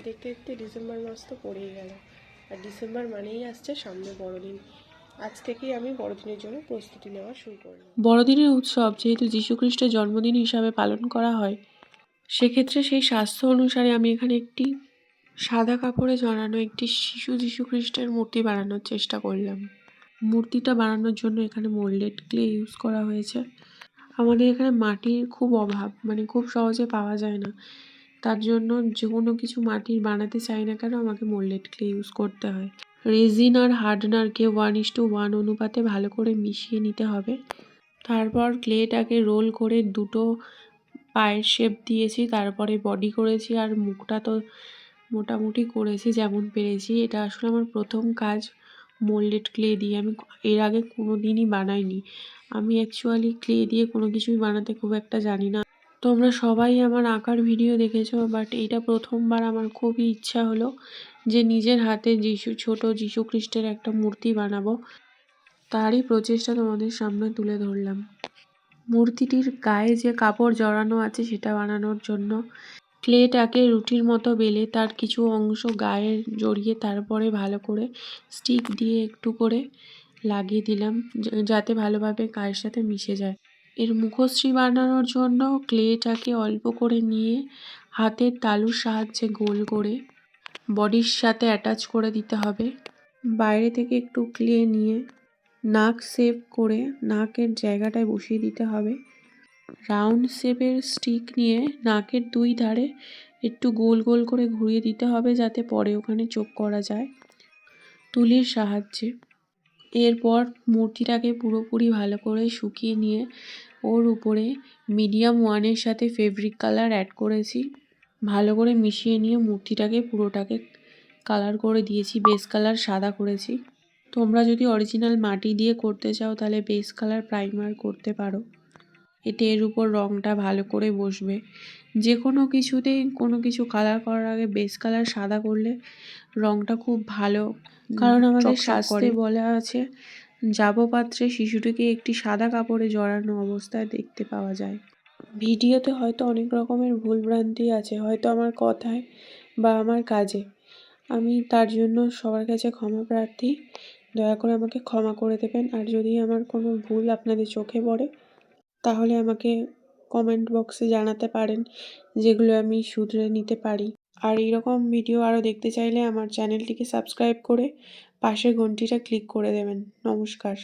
দেখতে দেখতে ডিসেম্বর মাস তো পড়েই গেল, আর ডিসেম্বর মানেই আসছে সামনে বড়দিন। আজ থেকেই আমি বড়দিনের জন্য প্রস্তুতি নেওয়া শুরু করলাম। বড়দিনের উৎসব যেহেতু যীশুখ্রিস্টের জন্মদিন হিসাবে পালন করা হয়, সেক্ষেত্রে সেই শাস্ত্র অনুসারে আমি এখানে একটি সাদা কাপড়ে জড়ানো একটি যীশুখ্রিস্টের মূর্তি বানানোর চেষ্টা করলাম। মূর্তিটা বানানোর জন্য এখানে মোল্ডেড ক্লে ইউজ করা হয়েছে। আমাদের এখানে মাটির খুব অভাব, মানে খুব সহজে পাওয়া যায় না, তার জন্য যে কোনো কিছু মাটির বানাতে চাই না কেন আমাকে মোল্ডেড ক্লে ইউজ করতে হয়। রেজিন আর হার্ডনারকে 1:1 অনুপাতে ভালো করে মিশিয়ে নিতে হবে। তারপর ক্লেটাকে রোল করে দুটো পায়ের শেপ দিয়েছি, তারপরে বডি করেছি, আর মুখটা তো মোটামুটি করেছি যেমন পেরেছি। এটা আসলে আমার প্রথম কাজ মোল্ডেড ক্লে দিয়ে। আমি এর আগে কোনো দিনই বানাইনি। আমি অ্যাকচুয়ালি ক্লে দিয়ে কোনো কিছুই বানাতে খুব একটা জানি না। তোমরা সবাই আমার আঁকার ভিডিও দেখেছো, বাট এইটা প্রথমবার আমার খুবই ইচ্ছা হলো যে নিজের হাতে ছোট যীশুখ্রিস্টের একটা মূর্তি বানাবো। তারই প্রচেষ্টা তোমাদের সামনে তুলে ধরলাম। মূর্তিটির গায়ে যে কাপড় জড়ানো আছে সেটা বানানোর জন্য ক্লেটাকে রুটির মতো বেলে তার কিছু অংশ গায়ে জড়িয়ে তারপরে ভালো করে স্টিক দিয়ে একটু করে লাগিয়ে দিলাম যাতে ভালোভাবে গায়ের সাথে মিশে যায়। এর মুখশ্রী বানানোর জন্য ক্লেটাকে অল্প করে নিয়ে হাতের তালুর সাহায্যে গোল করে বডির সাথে অ্যাটাচ করে দিতে হবে। বাইরে থেকে একটু ক্লে নিয়ে নাক শেপ করে নাকের জায়গাটায় বসিয়ে দিতে হবে। রাউন্ড শেপের স্টিক নিয়ে নাকের দুই ধারে একটু গোল গোল করে ঘুরিয়ে দিতে হবে যাতে পরে ওখানে চোখ করা যায় তুলির সাহায্যে। এরপর মূর্তিটাকে পুরোপুরি ভালো করে শুকিয়ে নিয়ে ওর উপরে মিডিয়াম 1-এর সাথে ফেব্রিক কালার অ্যাড করেছি। ভালো করে মিশিয়ে নিয়ে মূর্তিটাকে পুরোটাকে কালার করে দিয়েছি। বেস কালার সাদা করেছি। তোমরা যদি অরিজিনাল মাটি দিয়ে করতে চাও তাহলে বেস কালার প্রাইমার করতে পারো, এতে এর উপর রঙটা ভালো করে বসবে। যে কোনো কিছুতেই কোনো কিছু কালার করার আগে বেস কালার সাদা করলে রঙটা খুব ভালো, কারণ আমাদের শাস্ত্রে বলা আছে যাবপাত্রে শিশুটিকে একটি সাদা কাপড়ে জড়ানো অবস্থায় দেখতে পাওয়া যায়। ভিডিওতে হয়তো অনেক রকমের ভুলভ্রান্তি আছে, হয়তো আমার কথায় বা আমার কাজে। আমি তার জন্য সবার কাছে ক্ষমা প্রার্থী। দয়া করে আমাকে ক্ষমা করে দেবেন। আর যদি আমার কোনো ভুল আপনাদের চোখে পড়ে তাহলে আমাকে কমেন্ট বক্সে জানাতে পারেন, যেগুলো আমি শুধরে নিতে পারি। আর এইরকম ভিডিও আরও দেখতে চাইলে আমার চ্যানেলটিকে সাবস্ক্রাইব করে পাশের ঘন্টিটা ক্লিক করে দেবেন। নমস্কার।